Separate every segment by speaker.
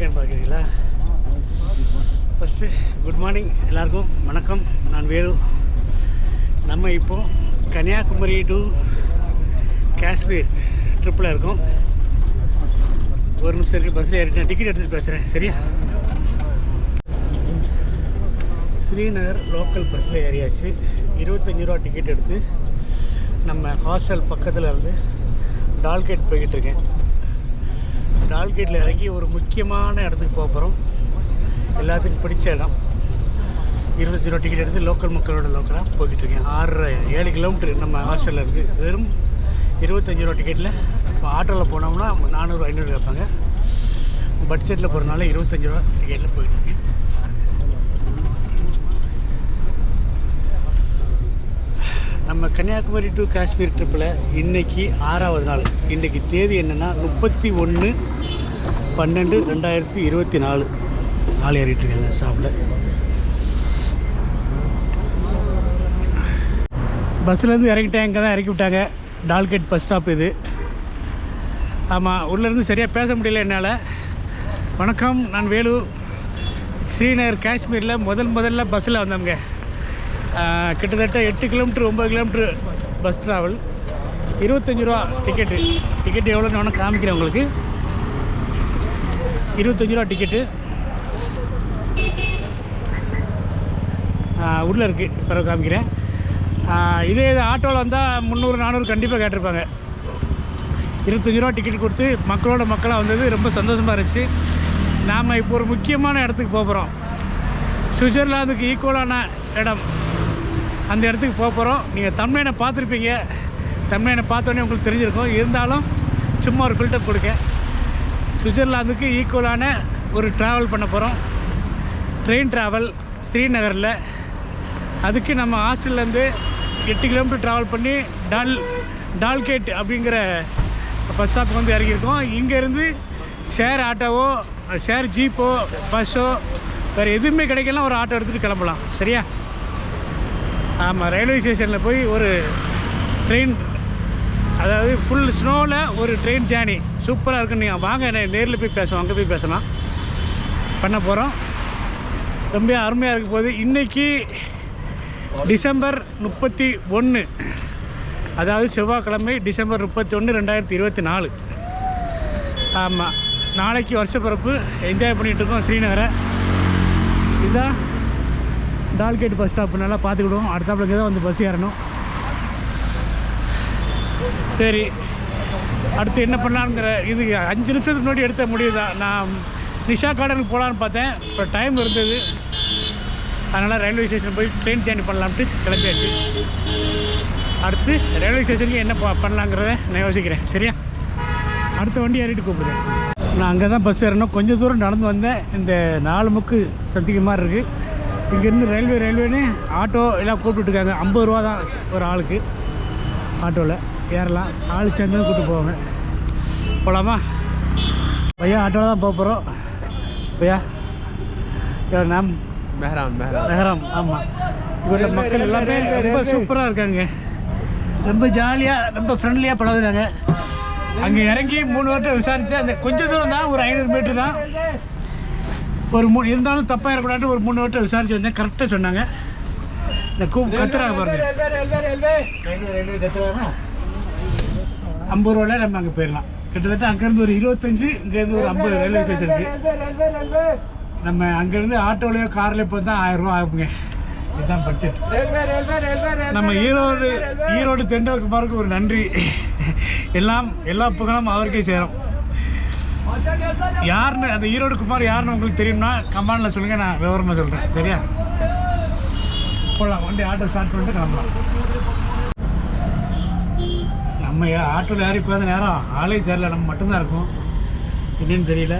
Speaker 1: இருக்கேன்னு பார்க்குறீங்களா? First good morning எல்லாருக்கும் வணக்கம். நான் வேலு. நம்ம இப்போது கன்னியாகுமரி டு காஷ்மீர் ட்ரிப்பில் இருக்கோம். ஒரு நிமிஷம் இருக்குது, பஸ்ஸில் ஏறிட்டேன். டிக்கெட் எடுத்துகிட்டு பேசுகிறேன், சரியா? ஸ்ரீநகர் லோக்கல் பஸ்ஸில் ஏறியாச்சு. 25 ரூபா டிக்கெட் எடுத்து நம்ம ஹாஸ்டல் பக்கத்தில் இருந்து டால்கேட் போய்கிட்டு இருக்கேன். டால்கேட்டில் இறங்கி ஒரு முக்கியமான இடத்துக்கு போக போகிறோம். எல்லாத்துக்கும் பிடிச்ச இடம். 25 ரூபா டிக்கெட் எடுத்து லோக்கல் மக்களாக போய்கிட்டு இருக்கேன். 7 கிலோமீட்டர் நம்ம ஹாஸ்டலில் இருக்குது. வெறும் 25 ரூபா டிக்கெட்டில். இப்போ ஆட்டோவில் போனோம்னா 400-500 கேட்பாங்க. பட்ஜெட்டில் போகிறனால 25 ரூபா டிக்கெட்டில் போயிட்டுருக்கேன். நம்ம கன்னியாகுமரி டு காஷ்மீர் ட்ரிப்பில் இன்றைக்கி 6வது நாள். இன்றைக்கி தேதி என்னென்னா 31/12/2024. நாள் ஏறிட்டுருக்காங்க ஸ்டாப்பில். பஸ்ஸிலேருந்து இறங்கிட்டேன். இங்கே தான் இறக்கி விட்டாங்க. டால்கேட் பஸ் ஸ்டாப் இது. ஆமாம், உள்ளேருந்து சரியாக பேச முடியல என்னால். வணக்கம், நான் வேலு. ஸ்ரீநகர் காஷ்மீரில் முதல்ல பஸ்ஸில் வந்தோங்க. கிட்டத்தட்ட 8 கிலோமீட்டர் 9 கிலோமீட்டர் பஸ் ட்ராவல். 25 ரூபா டிக்கெட்டு. டிக்கெட்டு எவ்வளோன்னு வேணால் காமிக்கிறேன் உங்களுக்கு. 25 ரூபா டிக்கெட்டு உள்ளே இருக்குது. பிறகு காமிக்கிறேன். இதே ஆட்டோவில் வந்தால் 300-400 கண்டிப்பாக கேட்டிருப்பாங்க. 25 ரூபா டிக்கெட் கொடுத்து மக்களாக வந்தது ரொம்ப சந்தோஷமாக இருந்துச்சு. நாம் இப்போ ஒரு முக்கியமான இடத்துக்கு போகிறோம். சுவிட்சர்லாந்துக்கு ஈக்குவலான இடம். அந்த இடத்துக்கு போகிறோம். நீங்கள் தமிழ்நாட்டை பார்த்துருப்பீங்க. தமிழ்நாட்டை பார்த்தோன்னே உங்களுக்கு தெரிஞ்சிருக்கும். இருந்தாலும் சும்மா ஒரு ஃபில்டர் கொடுக்க. சுவிட்சர்லாந்துக்கு ஈக்குவலான ஒரு ட்ராவல் பண்ண போகிறோம். ட்ரெயின் ட்ராவல் ஸ்ரீநகரில். அதுக்கு நம்ம ஹாஸ்டல்லேருந்து 8 கிலோமீட்டர் ட்ராவல் பண்ணி டால்கேட் அப்படிங்கிற பஸ் ஸ்டாப்புக்கு வந்து இறங்கியிருக்கோம். இங்கேருந்து ஷேர் ஆட்டோவோ ஷேர் ஜீப்போ பஸ்ஸோ வேறு எதுவுமே கிடைக்கலாம். ஒரு ஆட்டோ எடுத்துகிட்டு கிளம்பலாம், சரியா? ஆமாம், ரயில்வே ஸ்டேஷனில் போய் ஒரு ட்ரெயின், அதாவது ஃபுல் ஸ்னோவில் ஒரு ட்ரெயின் ஜேர்னி சூப்பராக இருக்குன்னு. நீங்கள் வாங்க, நேரில் போய் பேசுவோம். அங்கே போய் பேசலாம். பண்ண போகிறோம். ரொம்ப அருமையாக இருக்க போகுது. இன்றைக்கி டிசம்பர் 31, அதாவது செவ்வாய்க்கிழமை டிசம்பர் 31, 2024. ஆமாம், நாளைக்கு வருஷப்பிறப்பு. என்ஜாய் பண்ணிகிட்ருக்கோம் ஸ்ரீநகரை. இதுதான் டால்கேட் பஸ் ஸ்டாப். நல்லா பார்த்துக்கிடுவோம். அடுத்தாப்புல இங்கே தான் வந்து பஸ் ஏறணும். சரி, அடுத்து என்ன பண்ணலாங்கிற இது 5 நிமிஷத்துக்கு முன்னாடி எடுத்த முடிவு தான். நான் நிஷா கார்டனுக்கு போகலான்னு பார்த்தேன். இப்போ டைம் இருந்தது. அதனால் ரயில்வே ஸ்டேஷன் போய் ட்ரெயின் ஜேர்னி பண்ணலான்ட்டு கிளம்பியாச்சு. அடுத்து ரயில்வே ஸ்டேஷனுக்கு என்ன பண்ணலாங்கிறத நான் யோசிக்கிறேன், சரியா? அடுத்த வண்டி ஏறிட்டு கூப்பிடுறேன். நான் அங்கே தான் பஸ் ஏறணும். கொஞ்சம் தூரம் நடந்து வந்தேன். இந்த 4 முக்கு சந்திக்க மாதிரி இருக்குது. இங்கேருந்து ரயில்வேன்னு ஆட்டோ எல்லாம் கூப்பிட்டுருக்காங்க. 50 ரூபா தான் ஒரு ஆளுக்கு. ஆட்டோவில் ஏறலாம். ஆள் சேர்ந்து கூப்பிட்டு போவாங்க. போகலாமா பையா? ஆட்டோவில் தான் போக போகிறோம். பையா நாம் மெஹராம். ஆமாம், இவரோட மக்கள் எல்லாமே ரொம்ப சூப்பராக இருக்காங்க. ரொம்ப ஜாலியாக, ரொம்ப ஃப்ரெண்ட்லியாக பழகுறாங்க. அங்கே இறங்கி 3 வாட்டி விசாரித்து, அந்த கொஞ்சம் தூரம் தான், ஒரு 500 மீட்டர் தான். ஒரு இருந்தாலும் தப்பாக இருக்கக்கூடாது. ஒரு 3 வாட்டி விசாரித்து வந்தேன். கரெக்டாக சொன்னாங்க. இந்த கத்துறாங்க பாருங்க. ரயில்வே கத்துறாங்கன்னா 50 ரூபாயில் நம்ம அங்கே போயிடலாம். கிட்டத்தட்ட அங்கேருந்து ஒரு 25, இங்கேருந்து ஒரு 50 ரயில்வே ஸ்டேஷன் இருக்குது. நம்ம அங்கேருந்து ஆட்டோலையோ கார்லேயோ போய் தான் 1000 ரூபா ஆகுங்க. இதுதான் பட்ஜெட். நம்ம ஈரோடு தென்றல்குமாருக்கு ஒரு நன்றி. எல்லா புகழும் அவருக்கே சேரும். யாருன்னு, அந்த ஈரோடு குமார் யாருன்னு உங்களுக்கு தெரியும்னா கமெண்டில் சொல்லுங்கள். நான் விவரமாக சொல்கிறேன், சரியா? போகலாம். வண்டி ஆட்டோ ஸ்டார்ட் பண்ணிட்டு கிளம்பலாம். நம்ம ஆட்டோவில் ஏறி போகாத நேரம் ஆளே சேரல. நம்ம மட்டும்தான் இருக்கும். என்னன்னு தெரியல.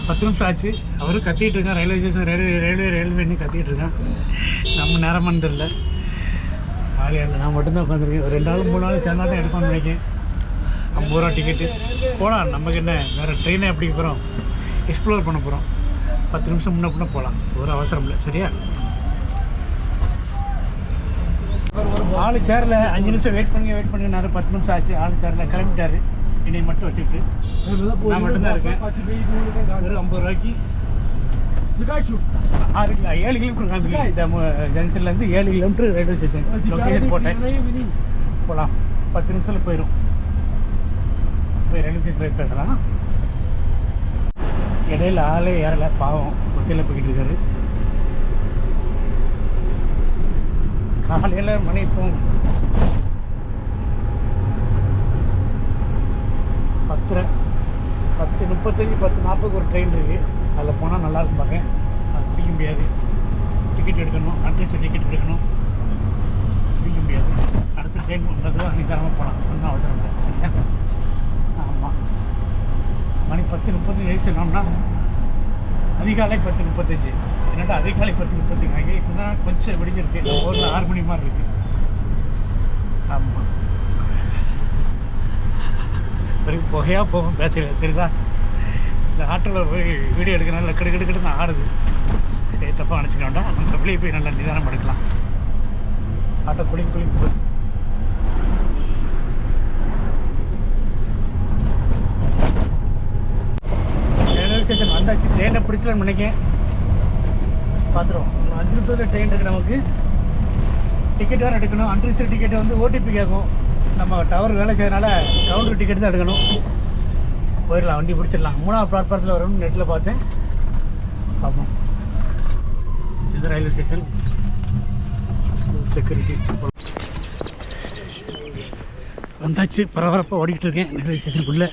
Speaker 1: 10 நிமிஷம் ஆச்சு. அவரும் கத்திக்கிட்டு இருக்கான். ரயில்வே ஸ்டேஷன் ரயில்வேன்னு கத்திக்கிட்டு இருக்கான். நம்ம நேரமானு தெரியல. ஜாலியாக இல்லை. நான் மட்டும்தான் உட்காந்துருக்கேன். ஒரு 2 நாள் 3 நாள் சேர்ந்தா தான் எடுப்பான்னு நினைக்கிறேன். 50 ரூபா டிக்கெட்டு. போகலாம். நமக்கு என்ன, வேறு ட்ரெயினை எப்படி போகிறோம், எக்ஸ்ப்ளோர் பண்ண போகிறோம். 10 நிமிஷம் முன்ன போகலாம். ஒரு அவசரம் இல்லை, சரியா? ஆள் சேரில் 5 நிமிஷம் வெயிட் பண்ணுங்க. 10 நிமிஷம் ஆச்சு. ஆள் சேரில் கிளம்பிட்டாரு. என்னை மட்டும் வச்சுக்கிட்டு நான் மட்டும்தான் இருக்கேன். வெறும் 50 ரூபாய்க்கு 7 கிலோமீட்டர் காமிக்கிறேன். இந்த ஜங்ஷன்லேருந்து 7 கிலோமீட்டர் ரயில்வே ஸ்டேஷன் லொக்கேஷன் போட்டேன். போகலாம், 10 நிமிஷத்தில் போயிடும். போய் ரயில்வே ஸ்டேஷன் போய் பேசலாம். இடையில ஆளே ஏறலை, பாவம் ஒத்தையில் போய்கிட்டு இருக்காரு. காலையில் மணி இப்போ 10:30 10:35 10:40 ஒரு ட்ரெயின் இருக்குது. அதில் போனால் நல்லாயிருக்கும் பார்க்க. அது பிடிக்க முடியாது, டிக்கெட் எடுக்கணும், அட்ரஸ் டிக்கெட் எடுக்கணும், பிடிக்க முடியாது. அடுத்த ட்ரெயின் பண்ணுறது நிதானமாக போகலாம், ஒன்றும் அவசரம் இல்லை. சரியா? ஆமாம், மணி 10:35 சொன்னோம்னா அதிகாலை 10:35. என்னடா அதிகாலை 10:35 ஆகி இப்போ தான் கொஞ்சம் விடிஞ்சிருக்கு. நம்ம ஊரில் 6 மணி மாதிரி இருக்குது. ஆமாம், வெறும் புகையாக போகும் பேசல தெரியுதா? இந்த ஆட்டோவில் போய் வீடியோ எடுக்கிறனால கிடுக்கிட்டு ஆடுது. தப்பாக நினச்சிக்க வேண்டாம். நம்ம வெளியே போய் நல்லா நிதானம் எடுக்கலாம். ஆட்டோ குளிங்க போகுது. ரயில்வே ஸ்டேஷன் வந்தாச்சு. ட்ரெயினை பிடிச்சலான்னு நினைக்கிறேன். பார்த்துருவோம். 5 நிமிஷத்தில் ட்ரெயின் இருக்குது. நமக்கு டிக்கெட் வேறு எடுக்கணும். அன்ரிசர்வ் டிக்கெட்டை வந்து ஓடிபி கேட்கும். நம்ம டவர் வேலை செய்யறதுனால கவுண்டர் டிக்கெட் தான் எடுக்கணும். போயிடலாம், வண்டி பிடிச்சிடலாம். 3ஆவது பிளாட்ஃபாரத்தில் வரணும்னு நெட்டில் பார்த்தேன். பார்ப்போம். இது ரயில்வே ஸ்டேஷன் செக்யூரிட்டி வந்தாச்சு. பரபரப்பாக ஓடிக்கிட்டு இருக்கேன் ரயில்வே ஸ்டேஷனுக்குள்ளே.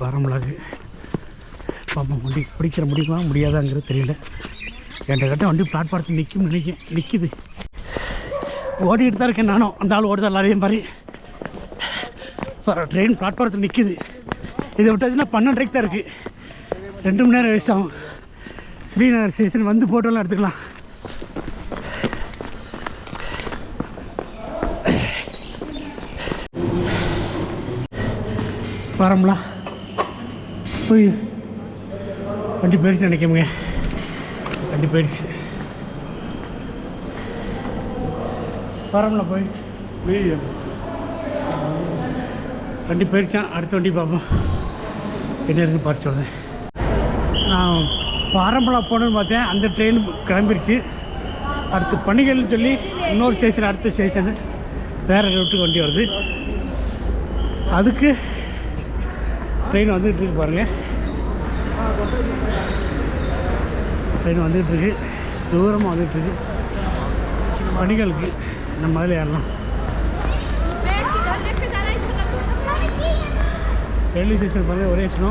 Speaker 1: பாரமுலாக்கு பார்ப்போம். வண்டி பிடிக்கிற முடியுமா முடியாதாங்கிறது தெரியல. என்கிட்ட கட்ட வண்டி பிளாட்ஃபாரத்தில் நிற்கிது. ஓடிக்கிட்டு தான் இருக்கேன் நானும். அந்த ஆள் ஓடுதா அதே மாதிரி. ட்ரெயின் பிளாட்ஃபாரத்தில் நிற்கிது. இதை விட்டாச்சுன்னா 12:30 தான் இருக்குது. 2 மணி நேரம் வேஸ்ட் ஆகும். ஸ்ரீநகர் ஸ்டேஷன் வந்து ஃபோட்டோலாம் எடுத்துக்கலாம். வரம்லா போய் வண்டி போயிடுச்சு நினைக்கமுங்க. வண்டி போயிடுச்சு. வரம்ல போய் வண்டி போயிடுச்சான். அடுத்த வண்டி பார்ப்போம் என்ன இருக்குன்னு பார்த்து சொல்கிறேன். நான் பாரம்பலா போகணுன்னு பார்த்தேன். அந்த ட்ரெயின் கிளம்பிடுச்சு. அடுத்து பணிகள்னு சொல்லி இன்னொரு ஸ்டேஷன், அடுத்த ஸ்டேஷனு வேறு ரூட்டுக்கு வண்டி வருது. அதுக்கு ட்ரெயின் வந்துகிட்டு இருக்கு பாருங்கள். ட்ரெயின் வந்துகிட்ருக்கு, தூரமாக வந்துகிட்ருக்கு. பணிகளுக்கு நம்ம அதில் ஏறலாம். ரயில்வே ஸ்டேஷன் பார்த்தா ஒரே ஸ்னோ.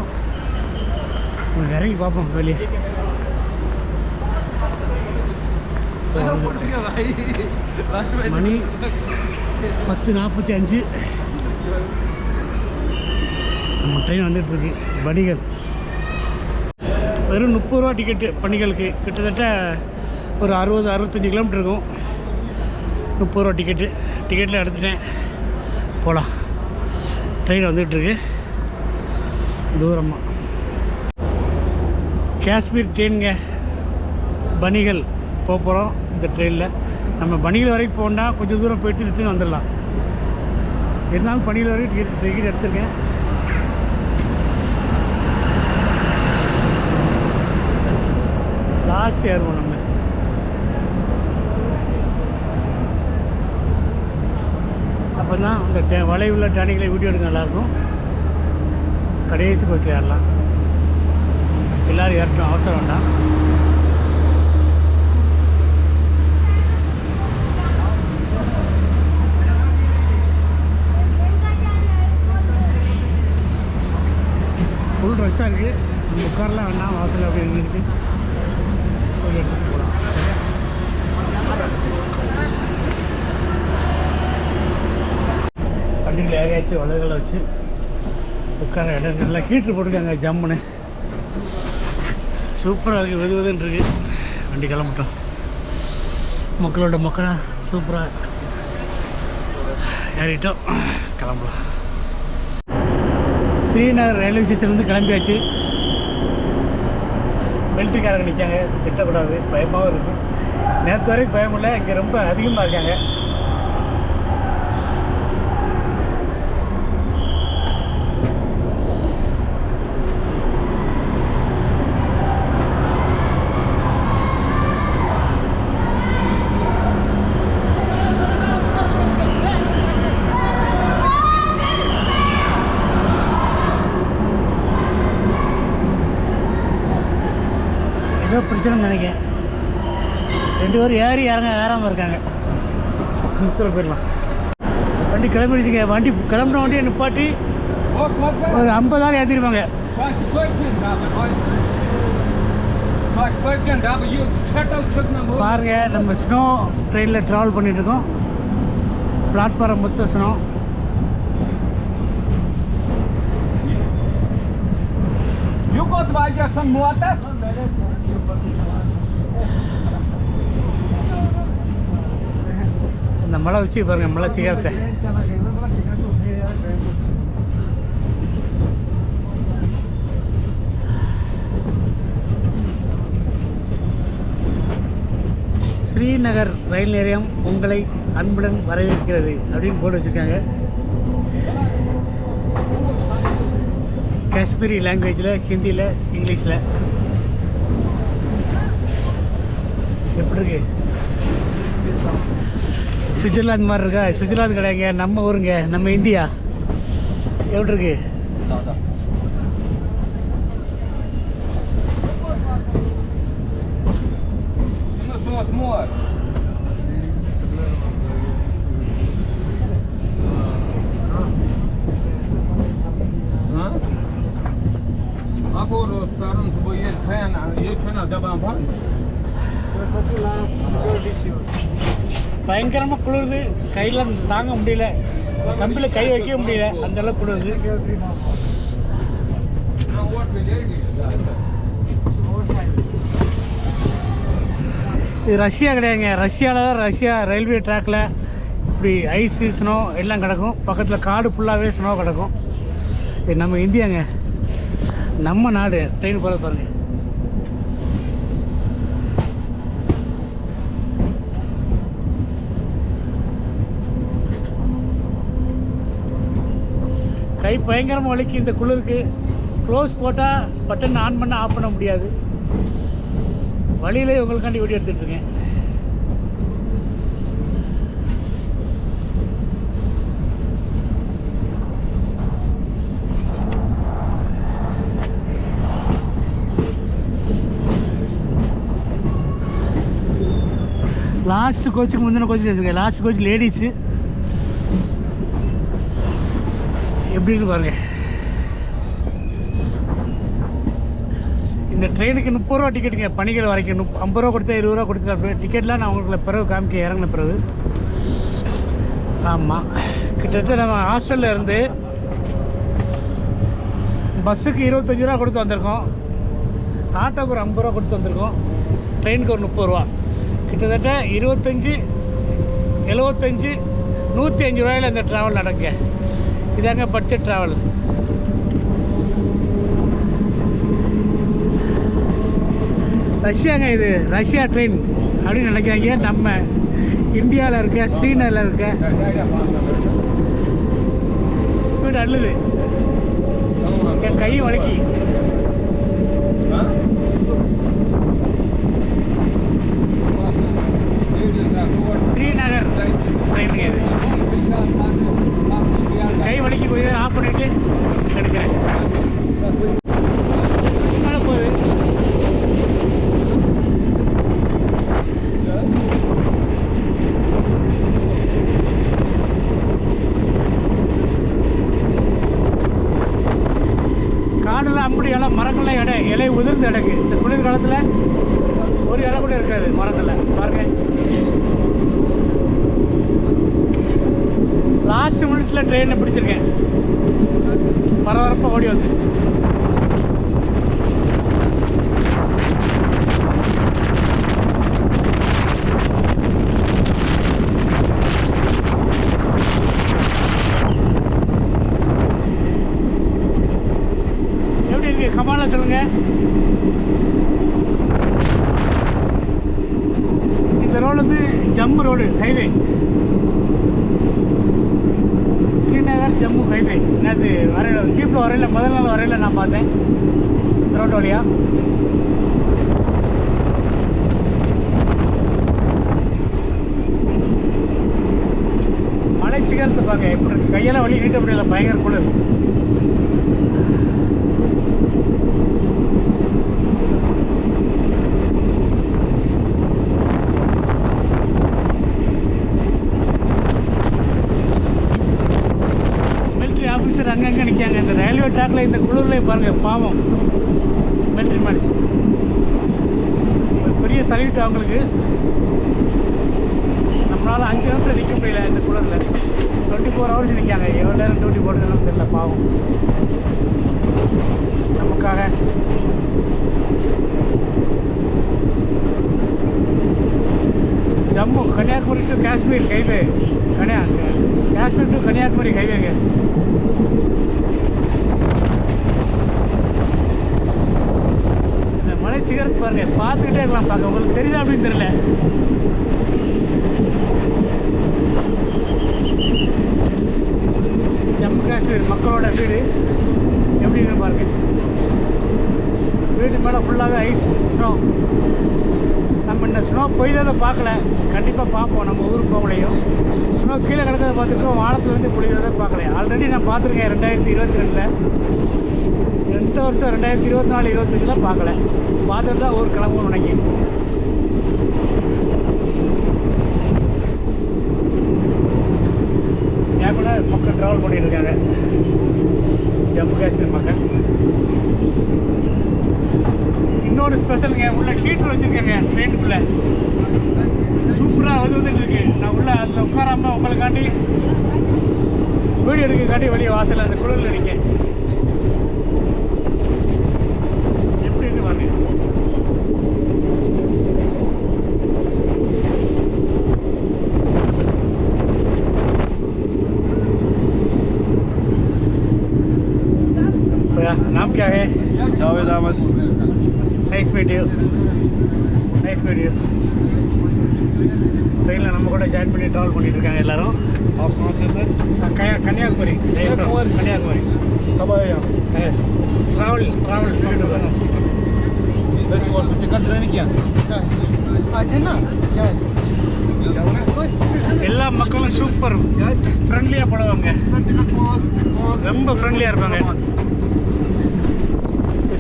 Speaker 1: இறங்கி பார்ப்போம் வெளியே. மணி 10:45. நம்ம ட்ரெயின் வந்துட்டுருக்கு. பணிகள் வெறும் 30 ரூபா டிக்கெட்டு. பணிகளுக்கு கிட்டத்தட்ட ஒரு 60-65 கிலோமீட்டர் இருக்கும். 30 ரூபா டிக்கெட்டு. டிக்கெட்டில் எடுத்துட்டேன், போகலாம். ட்ரெயின் வந்துகிட்ருக்கு தூரமாக. காஷ்மீர் ட்ரெயினுங்க. பணிகள் போக போகிறோம் இந்த ட்ரெயினில். நம்ம பணிகள் வரைக்கும் போகணுன்னா கொஞ்சம் தூரம் போயிட்டு ரிட்டர்ன் வந்துடலாம். இருந்தாலும் பணிகள் வரைக்கும் டிக்கெட் எடுத்துருக்கேன். லாஸ்ட் ஏறுவோம் நம்ம. அப்போ தான் அந்த வளைவுள்ள டேனிகளை வீடியோ எடுக்க நல்லாயிருக்கும். கடைசி போச்சு ஏறலாம். எல்லோரும் ஏறட்டும், அவசரம் வேண்டாம். ஃபுல் ரஷ்ஷாக இருக்குது. உட்காரலாம் வேண்டாம், வாசல் அப்படி இருந்துருக்கு. போய் எடுத்துகிட்டு போகலாம். வண்டியில் ஏறியாச்சு. வலதுகளை வச்சு உட்கார இடம் நல்லா ஹீட்ரு போட்டுருக்காங்க. ஜம்முன்னு சூப்பராக இருக்குது. வெதுன்னு இருக்குது. வண்டி கிளம்பிட்டோம். மக்களோட மக்களாக சூப்பராக ஏறிட்டோம். கிளம்பலாம். ஸ்ரீநகர் ரயில்வே ஸ்டேஷன்லேருந்து கிளம்பியாச்சு. மிலிட்ரிக்காரங்க நிற்காங்க. திட்டக்கூடாது, பயமாகவும் இருக்குது. நேற்று வரைக்கும் பயம் இல்லை, இங்கே ரொம்ப அதிகமாக இருக்காங்க. பிரச்சனைன்னு நினைக்கிறேன். 2 பேரும் ஏறி ஏறாமல் இருக்காங்க. நிறுத்தல போயிடலாம். வண்டி கிளம்பிடுச்சுங்க. வண்டி கிளம்புன வண்டியை நிப்பாட்டி ஒரு 50 ஆள் ஏற்றிருப்பாங்க. பாருங்க, நம்ம ஸ்னோ ட்ரெயினில் ட்ராவல் பண்ணிகிட்ருக்கோம். பிளாட்ஃபாரம் மொத்தம் ஸ்னோ. இந்த மலை வச்சு பாருங்க, மலை சிகரத்தை. ஸ்ரீநகர் ரயில் நிலையம் உங்களை அன்புடன் வரவேற்கிறது அப்படின்னு போட்டு வச்சுருக்காங்க. காஷ்மீரி லாங்குவேஜில், ஹிந்தியில், இங்கிலீஷில். எப்படி இருக்கு? சுவிட்சர்லாந்து மாதிரி இருக்கா? சுவிட்சர்லாந்து கிடையாங்க, நம்ம ஊருங்க, நம்ம இந்தியா. எப்படி இருக்கு? பயங்கரமாக குளிருது. கையில் தாங்க முடியல, கம்பியில் கை வைக்க முடியல, அந்த அளவுக்கு குளிருது. இது ரஷ்யா கிடையாதுங்க. ரஷ்யா ரயில்வே ட்ராக்கில் இப்படி ஐஸு ஸ்னோ எல்லாம் கிடக்கும். பக்கத்தில் காடு ஃபுல்லாகவே ஸ்னோ கிடக்கும். இது நம்ம இந்தியாங்க, நம்ம நாடு. ட்ரெயின் போகிற பாருங்கள். கை பயங்கரமாக வலிக்கு இந்த குளிருக்கு. க்ளோஸ் போட்டால் பட்டன் ஆன் பண்ண ஆஃப் பண்ண முடியாது. வழியிலே உங்களுக்காண்டி வீடியோ எடுத்துகிட்ருக்கேன். லாஸ்ட்டு கோச்சுக்கு முந்தின கோச்சில் இருக்குங்க. Last coach ladies. எப்படின்னு பாருங்கள். இந்த ட்ரெயினுக்கு 30 ரூபா டிக்கெட்டுங்க. பணிகள் வரைக்கும் 50 ரூபா கொடுத்தா 20 ரூபா கொடுத்துருக்காரு. டிக்கெட்லாம் நான் உங்களுக்கு பிறகு காமிக்க இறங்கின பிறகு. ஆமாம், கிட்டத்தட்ட நம்ம ஹாஸ்டலில் இருந்து பஸ்ஸுக்கு 25 ரூபா கொடுத்து வந்திருக்கோம். ஆட்டோக்கு ஒரு 50 ரூபா கொடுத்து வந்திருக்கோம். ட்ரெயினுக்கு ஒரு 30 ரூபா. கிட்டத்தட்ட 25, 75, 105 ரூபாயில் இந்த ட்ராவல் நடக்குங்க. இதாங்க பட்ஜெட் ட்ராவல். ரஷ்யாங்க, இது ரஷ்யா ட்ரெயின் அப்படின்னு நினைக்கிறாங்க. நம்ம இந்தியாவில் இருக்க, ஸ்ரீநகரில் இருக்க. ஸ்பீடு அள்ளுது, என் கை வலிக்கி. ஸ்ரீநகர் ட்ரெயினுங்க இது. கை வலிக்கு போய் ஆஃப் பண்ணிவிட்டு எடுக்கிறேன். மேலே போகுது. காடில் அப்படி இடம், மரங்கள்லாம் இலை உதிர்ந்து கிடக்கு. இந்த குளிர் காலத்தில் ஒரு இலை கூட இருக்காது மரத்தில். பாருங்க, லாஸ்ட் மினிட்ல ட்ரெயினை பிடிச்சிருக்கேன். பரபரப்பாக ஓடி வந்து எப்படி இருக்கு கமால சொல்லுங்க. இந்த ரோடு வந்து Jammu road highway. Srinagar Jammu highway. நேற்று வரையில் ஜீப்பில் வரையில் முதல் நாள் வரையில் நான் பார்த்தேன் ரோட்டு வழியாக. மலை சிகரத்தை பார்க்க எப்படி இருக்கு. கையெல்லாம் வழி நீட்ட முடியல, பயங்கர குளிர். ரயில்வே ட்ராக்கில் இந்த குளிர்லேயும் பாருங்கள் பாவம் மிலிட்ரி மேன்ஸ். பெரிய சல்யூட் அவங்களுக்கு. நம்மளால் 5 நிமிஷம் நிற்க முடியல இந்த குளிரில். 24 hours நிற்காங்க. எவ்வளோ நேரம் டியூட்டி போட்டுக்கணும் தெரியல பாவம். நமக்காக Jammu Kanyakumari to Kashmir highway. Kashmir to Kanyakumari ஹைவேங்க. இந்த மலை சிகரத்து பாருங்க, பார்த்துக்கிட்டே இருக்கலாம். பார்க்க உங்களுக்கு தெரியுதா அப்படின்னு தெரியல. ஜம்மு காஷ்மீர் மக்களோட வீடு எப்படி இருக்கு பாருங்க. வீடு மேலே ஃபுல்லாகவே ஐஸ், ஸ்னோ. நம்ம இந்த ஸ்னோ பொய்ததை பார்க்கல, கண்டிப்பாக பார்ப்போம். நம்ம ஊருக்கு போகலையும் ஸ்னோ கீழே கிடக்கிறத பார்த்துருக்கோம், வானத்துலேருந்து பொழிவதை பார்க்கல. ஆல்ரெடி நான் பார்த்துருக்கேன் 2022. இந்த வருஷம் 2024, 25 பார்க்கல. பார்த்துட்டு தான் ஊர் கிளம்புன்னு நினைக்கிறேன். ஏன் கூட மக்கள் ட்ராவல் பண்ணிட்டு இருக்காங்க, ஜம்மு காஷ்மீர் மக்கள். இன்னொரு ஸ்பெஷலுங்க, உள்ள ஹீட்டர் வச்சுருக்கேங்க ட்ரெயினுக்குள்ளே. சூப்பராக வந்துட்டு இருக்கு. நான் உள்ள அதில் உட்காராமல் உங்களுக்காண்டி வீடியோ எடுக்கக்காண்டி வெளியே வாசலில் அந்த குளிரில் இருக்கேன். எப்படி இருக்கு பாருங்க. नाम क्या है?
Speaker 2: Javed Ahmad.
Speaker 1: Nice meet you. Nice meet you. ட்ரெயினில் நம்ம கூட ஜாயின் பண்ணி ட்ராவல் பண்ணிட்டு இருக்காங்க எல்லாரும்.
Speaker 2: आप कहाँ से सर?
Speaker 1: कन्याकुमारी. कन्याकुमारी.
Speaker 2: कब आए यहाँ?
Speaker 1: यस. ट्रैवल
Speaker 2: टिकट लेने क्या आज है ना? क्या
Speaker 1: எல்லா மக்களும் சூப்பர் ஃப்ரெண்ட்லியாக படுவாங்க, ரொம்ப ஃப்ரெண்ட்லியாக இருப்பாங்க.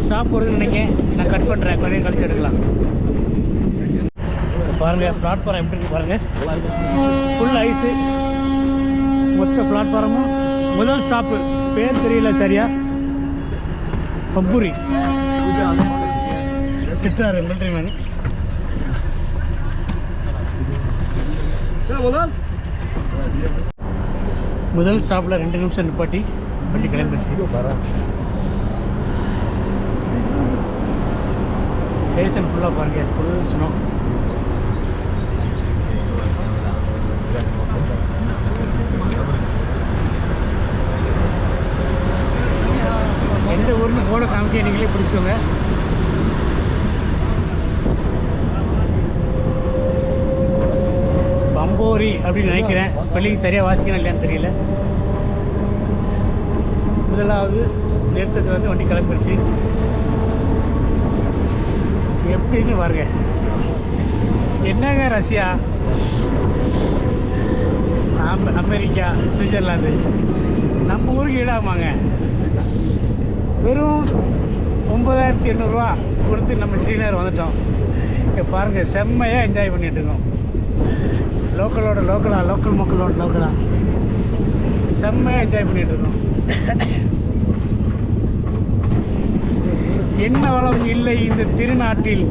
Speaker 1: ஸ்டாப் போடுறதுன்னு நினைக்கிறேன், நான் கட் பண்ணுறேன், கொஞ்சம் கழிச்சு எடுக்கலாம். பாருங்கள் பிளாட்ஃபாரம் எப்படி இருக்கு பாருங்கள். ஃபுல் ஐஸு, மொத்த பிளாட்ஃபாரமும். முதல் ஸ்டாப்பு பேர் தெரியல சரியா, பம்பூரி. திட்டாரு மிலிட்ரி மேன். முதல் ஸ்டாப்பில் 2 நிமிஷம் நிப்பாட்டி வண்டி கிளம்பிடுச்சு. ஸ்டேஷன் ஃபுல்லாக பாருங்கள், ஃபுல் ஸ்னோ. எந்த ஊர்னு போட காமிக்க நீங்களே பிடிச்சோங்க. பம்போரி அப்படின்னு நினைக்கிறேன், ஸ்பெல்லிங் சரியாக வாசிக்கணும் இல்லையான்னு தெரியல. முதலாவது நிறுத்தத்தில் வந்து வண்டி கிளம்பிடுச்சு. எப்படின்னு பாருங்க. என்னங்க ரஷ்யா, அமெரிக்கா, சுவிட்சர்லாந்து நம்ம ஊருக்கு ஈடாமாங்க. வெறும் 9800 ரூபா கொடுத்து நம்ம ஸ்ரீநகர் வந்துட்டோம். இங்கே பாருங்கள், செம்மையாக என்ஜாய் பண்ணிகிட்டு இருக்கோம். லோக்கல் மக்களோட செம்மையாக என்ஜாய் பண்ணிகிட்டு இருக்கோம். என்ன வளம் இல்லை இந்த திருநாட்டில்,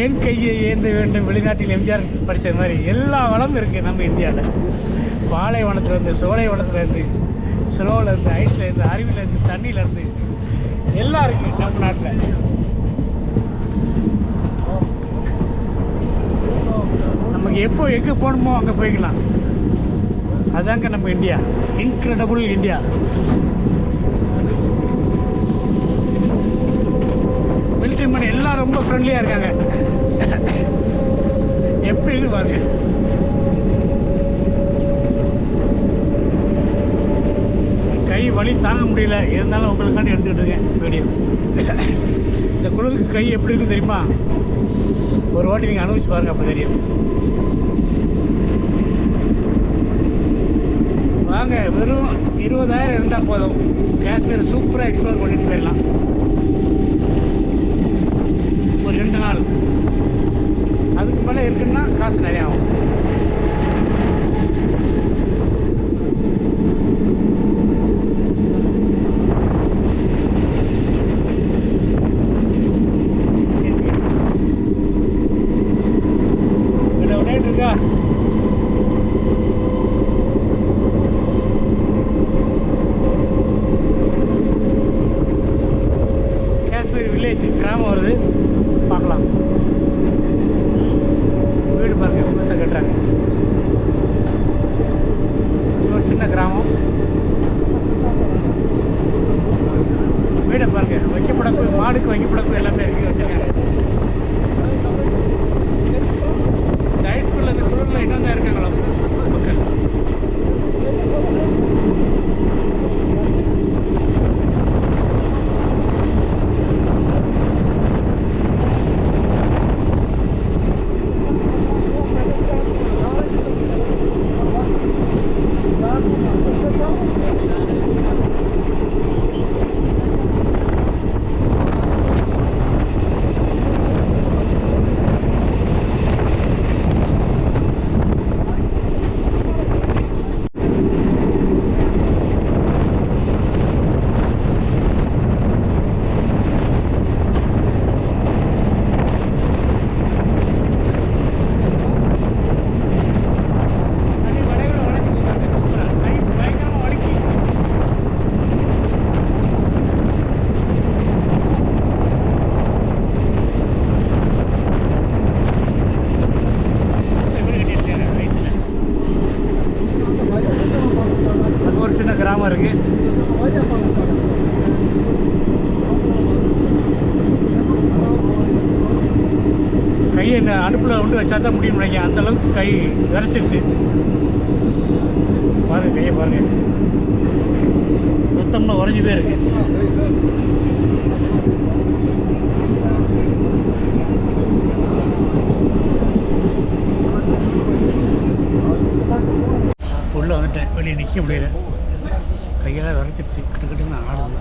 Speaker 1: ஏன் கையை ஏந்த வேண்டும் வெளிநாட்டில். எம்ஜிஆர் படித்த மாதிரி எல்லா வளமும் இருக்குது நம்ம இந்தியாவில். பாலைவனத்துலேருந்து, சோலைவனத்துலேருந்து, ஸ்லோவிலேருந்து, ஐஸ்லேருந்து, அருவிலேருந்து, தண்ணியிலேருந்து எல்லாம் இருக்குது நம்ம நாட்டில். நமக்கு எப்போ எங்கே போகணுமோ அங்கே போய்க்கலாம். அதாங்க நம்ம India, incredible India. Military man எல்லாம் ரொம்ப ஃப்ரெண்ட்லியாக இருக்காங்க. எப்படின்னு பாருங்க. கை வலி தாங்க முடியல, இருந்தாலும் உங்களுக்காண்டி எடுத்துக்கிட்டு இருக்கேன் வீடியோ. இந்த குளிருக்கு கை எப்படி இருக்குன்னு தெரியுமா? ஒரு வாட்டி நீங்கள் அனுபவிச்சு பாருங்கள், அப்போ தெரியும். வாங்க, வெறும் 20,000 இருந்தால் போதும், காஷ்மீர் சூப்பராக எக்ஸ்ப்ளோர் பண்ணிட்டு போயிடலாம். ஒரு 2 நாள். அதுக்கு மேலே இருக்குன்னா காசு நிறையா ஆகும். வீடை பாருங்க, வைக்கப்படப்பு மாடுக்கு வைக்கப்படப்பு எல்லாமே இருக்கு வச்சுருக்காங்க. இந்த ஹைஸ்கூலில் இந்த குழுவில் இன்னும் தான் இருக்காங்களா மக்கள்? கிராமம் இருக்கு. கையை அடுப்பில் கொண்டு வச்சா தான் முடியும் நினைக்கிறேன், அந்த அளவுக்கு கை விரைச்சிருச்சு. பாருங்க கையை பாருங்க, மொத்தமாக உறைஞ்சி போய் இருக்கு. உள்ளே வந்துட்டேன், வெளியே நிற்க முடியல, கையெல்லாம் விரைச்சிருச்சு, கிட்டுக்கிட்டுன்னு ஆடுது.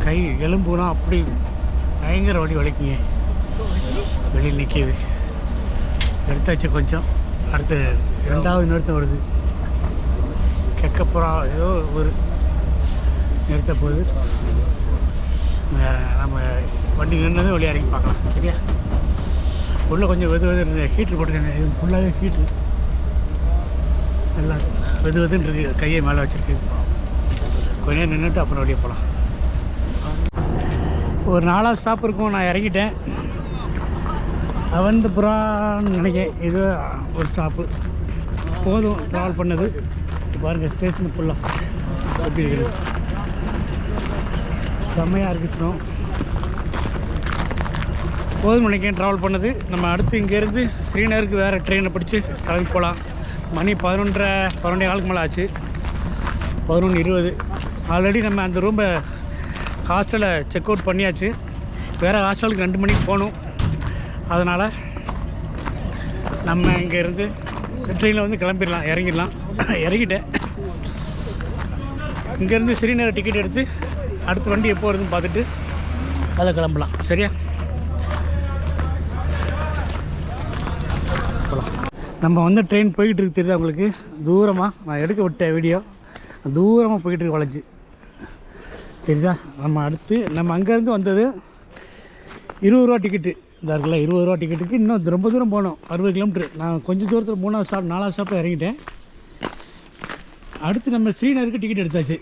Speaker 1: கை எலும்புனா அப்படி பயங்கர வலி வலிக்குங்க. வெளியில் நிற்கிது, எடுத்தாச்சு கொஞ்சம். அடுத்து ரெண்டாவது நிறுத்தம் வருது, கெக்கப்புறம் ஏதோ ஒரு நிறுத்த போகுது. நம்ம வண்டி நின்னதும் வெளியே இறங்கி பார்க்கலாம், சரியா? உள்ளே கொஞ்சம் வெது ஹீட்ரு போட்டுருக்கேன், இது ஃபுல்லாகவே ஹீட்ரு எல்லாம் வெதுன்னு இருக்குது. கையை மேலே வச்சுருக்கு, கொஞ்ச நேரம் நின்றுட்டு அப்புறம் வெளியே போகலாம். ஒரு 4வது ஸ்டாப் இருக்கும், நான் இறங்கிட்டேன். அவந்திபுரான்னு நினைக்கிறேன், இது ஒரு ஸ்டாப்பு. போதும் ட்ராவல் பண்ணது. பாருங்கள் ஸ்டேஷன் ஃபுல்லாக எப்படி இருக்குது, செம்மையாக இருக்குது. ஸ்னோ போதும் நினைக்கிறேன் ட்ராவல் பண்ணது. நம்ம அடுத்து இங்கேருந்து ஸ்ரீநகருக்கு வேறு ட்ரெயினை பிடிச்சி கிளம்பி போகலாம். மணி 11:30 காலுக்கு மேலே ஆச்சு, 11:20. ஆல்ரெடி நம்ம அந்த ரூமை ஹாஸ்டலை செக் அவுட் பண்ணியாச்சு. வேறு ஹாஸ்டலுக்கு 2 மணிக்கு போகணும். அதனால் நம்ம இங்கேருந்து ட்ரெயினில் வந்து கிளம்பிடலாம், இறங்கிடலாம். இறங்கிட்டேன். இங்கேருந்து ஸ்ரீநகர் டிக்கெட் எடுத்து அடுத்த வண்டி எப்போ வருதுன்னு பார்த்துட்டு அதை கிளம்பலாம், சரியா? நம்ம வந்து ட்ரெயின் போய்கிட்டு இருக்கு, தெரியுதா உங்களுக்கு? தூரமாக நான் எடுக்க விட்ட வீடியோ தூரமாக போய்கிட்டு இருக்கு, வளைஞ்சி தெரியுதா? நம்ம அடுத்து நம்ம அங்கேருந்து வந்தது 20 ரூபா டிக்கெட்டு இந்த இருக்குல்ல, 20 ரூபா டிக்கெட்டுக்கு இன்னும் ரொம்ப தூரம் போகணும், 60 கிலோமீட்ரு. நான் கொஞ்சம் தூரத்தில் 3வது ஸ்டாப் 4வது ஸ்டாப்பில் இறங்கிட்டேன். அடுத்து நம்ம ஸ்ரீநகருக்கு டிக்கெட் எடுத்தாச்சு.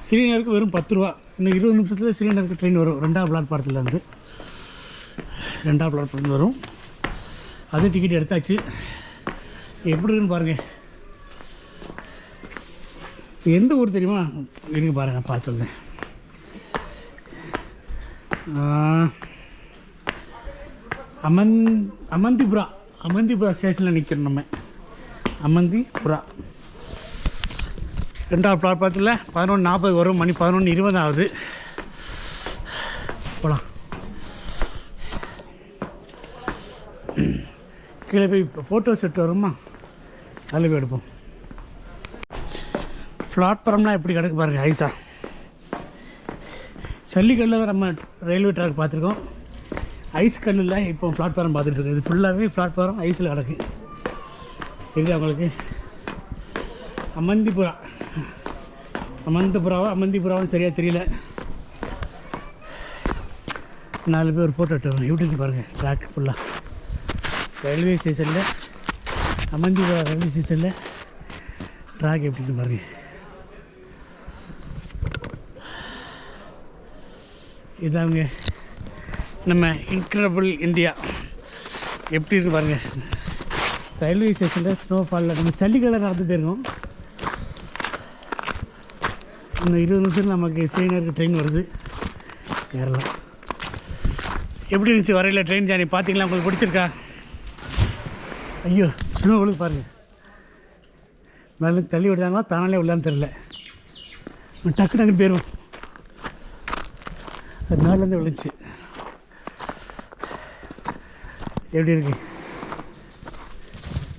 Speaker 1: ஸ்ரீநகருக்கு வெறும் 10 ரூபா. இன்னும் 20 நிமிஷத்தில் ஸ்ரீநகருக்கு ட்ரெயின் வரும், 2வது பிளாட்பாரத்துலேருந்து 2வது பிளாட்பாரத்துலேருந்து வரும். அது டிக்கெட் எடுத்தாச்சு. எப்படி இருக்குன்னு பாருங்கள். எந்த ஊர் தெரியுமா? இருக்கு பாருங்கள், நான் பார்த்து சொல்கிறேன். அமந்திபுரா ஸ்டேஷனில் நிற்கிறோம் நம்ம. அமந்திபுரா 2வது பிளாட்பாரத்தில் 11:40 வரும். மணி 11:20 ஆகுது. போகலாம். கீழே போய் ஃபோட்டோ செட் வருமா, அதில் போய் எடுப்போம். பிளாட்ஃபார்ம்லாம் எப்படி கிடக்கு பாருங்கள், ஐஸா. ஜல்லிக்கல்லில் தான் நம்ம ரயில்வே ட்ராக் பார்த்துருக்கோம், ஐஸ் கல்லில் இப்போ பிளாட்ஃபார்ம் பார்த்துட்ருக்கு. இது ஃபுல்லாகவே பிளாட்ஃபார்ம் ஐஸில் கிடக்கு, தெரியுது அவங்களுக்கு? அமந்திபுராவும் சரியாக தெரியல. 4 பேர் ஒரு ஃபோட்டோ எடுத்து யூடியூப் பாருங்கள். ட்ராக் ஃபுல்லாக ரயில்வே ஸ்டேஷனில், அமந்திபுரா ரயில்வே ஸ்டேஷனில் ட்ராக் எப்படின்னு பாருங்கள். இதாங்க நம்ம இன்க்ரெடிபிள் இந்தியா எப்படி இருக்கு பாருங்கள். ரயில்வே ஸ்டேஷனில் ஸ்னோஃபாலில் நம்ம ஜல்லிக்கல்லில் நடந்துகிட்டே இருக்கோம். இன்னும் 20 நிமிஷத்தில் நமக்கு ஸ்ரீநகருக்கு ட்ரெயின் வருது, ஏறலாம். எப்படி இருந்துச்சு வரையில் ட்ரெயின் ஜானி பார்த்தீங்களா? உங்களுக்கு பிடிச்சிருக்கா? ஐயோ ஸ்னோ விழுது பாருங்கள். மேலே தள்ளி விடுதாங்களா தானாலே விடலான்னு தெரில. டக்கு டக்குன்னு போயிடும். அது மேலேருந்து விழுந்துச்சு. எப்படி இருக்கு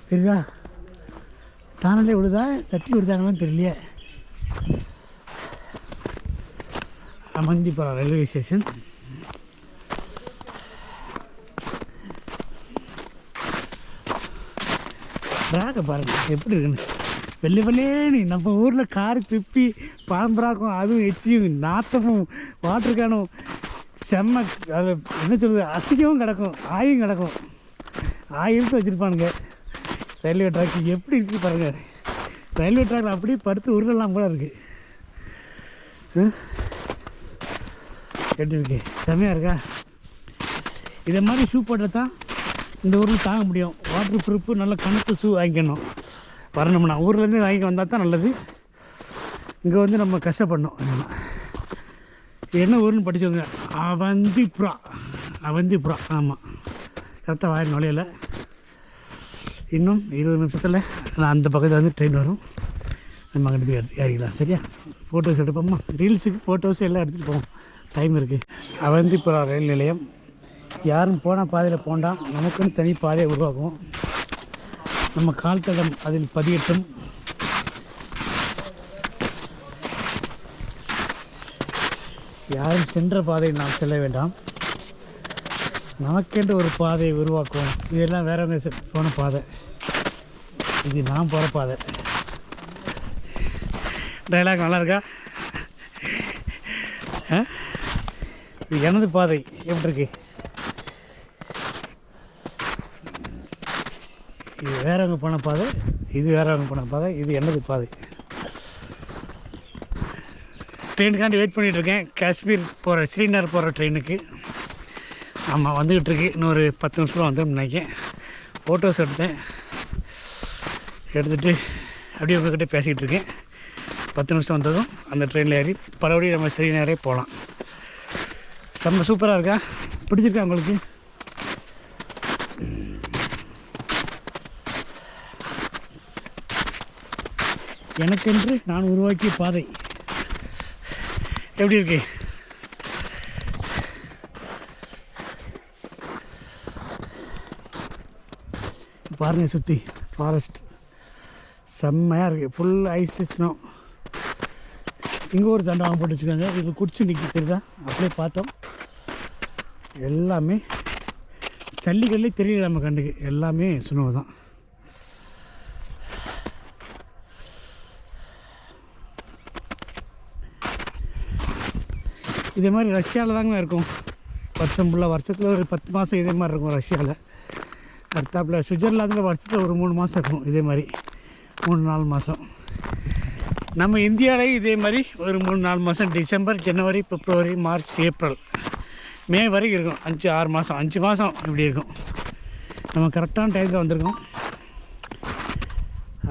Speaker 1: தெரியுதா? தானாலே விழுதா தட்டி விடுதாங்களான்னு தெரியலையே. Avantipura railway station. ட்ராக்கை பாருங்கள் எப்படி இருக்குன்னு. வெள்ளை வெள்ளேன்னு நம்ம ஊரில் காரு திப்பி பாம்பராக்கும், அதுவும் எச்சியும் நாத்தமும் வாட்டர் கேனும் செம்ம. அது என்ன சொல்கிறது, அசிங்கமும் கிடக்கும், ஆயும் கிடக்கும். ஆயிரத்து வச்சுருப்பானுங்க. ரயில்வே ட்ராக் எப்படி இருக்குது பாருங்கள். ரயில்வே ட்ராக்கில் அப்படியே படுத்து உருளெல்லாம் கூட இருக்குது. எப்படி இருக்கு? செம்மையாக இருக்கா? இதை மாதிரி ஷூ போட்டால் தான் இந்த ஊரில் தாங்க முடியும். வாட்டர் ப்ரூஃபு நல்ல கணக்கு ஷூ வாங்கிக்கணும். வரணும்னா ஊர்லேருந்து வாங்கி வந்தால் தான் நல்லது. இங்கே வந்து நம்ம கஷ்டப்படணும். என்ன ஊருன்னு படித்தவங்க, அவந்திபுரா. அவந்திபுரா, ஆமாம், கரெக்டாக வாயில் நுழையலை. இன்னும் 20 நிமிஷத்தில் நான் அந்த பக்கத்தில் வந்து ட்ரெயின் வரும். நம்ம அங்கே போய் ஏறிக்கலாம். சரியா? ஃபோட்டோஸ் எடுப்போம்மா, ரீல்ஸுக்கு ஃபோட்டோஸ் எல்லாம் எடுத்துகிட்டு போவோம். டைம் இருக்குது. அவந்திபுரா ரயில் நிலையம். யாரும் போன பாதையில் போண்டாம், நமக்குன்னு தனி பாதையை உருவாக்கும். நம்ம கால் தடம் அதில் பதியட்டும். யாரும் சென்ற பாதையை நாம் செல்ல வேண்டாம், நமக்கென்று ஒரு பாதையை உருவாக்குவோம். இதெல்லாம் வேறவங்க போன பாதை, இது நான் போகிற பாதை. டைலாக் நல்லா இருக்கா? இது எனது பாதை. எப்படி இருக்கு? இது வேறவங்க போன பாதை, இது வேறவங்க போன பாதை, இது எனது பாதை. ட்ரெயினுக்காண்டி வெயிட் பண்ணிகிட்ருக்கேன். காஷ்மீர் போகிற, ஸ்ரீநகர் போகிற ட்ரெயினுக்கு. ஆமாம், வந்துக்கிட்டு இருக்கு. இன்னொரு 10 நிமிஷத்தில் வந்துடும் நினைக்கிறேன். ஃபோட்டோஸ் எடுத்துகிட்டு அப்படியே உங்கள்கிட்ட பேசிக்கிட்டு இருக்கேன். 10 நிமிஷம் வந்ததும் அந்த ட்ரெயினில் ஏறி பலபடியும் நம்ம ஸ்ரீநகரே போகலாம். செம்ம சூப்பராக இருக்கா? பிடிச்சிருக்கா உங்களுக்கு? எனக்கென்று நான் உருவாக்கிய பாதை எப்படி இருக்கு? பாருங்கள், சுற்றி ஃபாரஸ்ட் செம்மையாக இருக்குது. Full ice snow. இங்கே ஒரு தண்டவாளம் போட்டு வச்சுருக்காங்க. இது குடிச்சு நிற்கிறது தான் அப்படியே பார்த்தோம். எல்லாமே ஜல்லிக்கல்லே தெரியல நம்ம கண்ணுக்கு, எல்லாமே ஸ்னோ தான். இதே மாதிரி ரஷ்யாவில் தாங்க இருக்கும். வருஷம் ஃபுல்லாக, வருஷத்தில் ஒரு 10 மாதம் இதே மாதிரி இருக்கும் ரஷ்யாவில். அடுத்தாப்பில் சுவிட்சர்லாந்தில் வருஷத்தில் ஒரு 3 மாதம் இருக்கும் இதே மாதிரி, 3-4 மாதம். நம்ம இந்தியாவிலேயும் இதே மாதிரி ஒரு 3-4 மாதம், டிசம்பர், ஜனவரி, பிப்ரவரி, மார்ச், ஏப்ரல், மே வரைக்கும் இருக்கும். 5-6 மாதம், 5 மாதம் இப்படி இருக்கும். நம்ம கரெக்டான டைமில் வந்திருக்கோம்.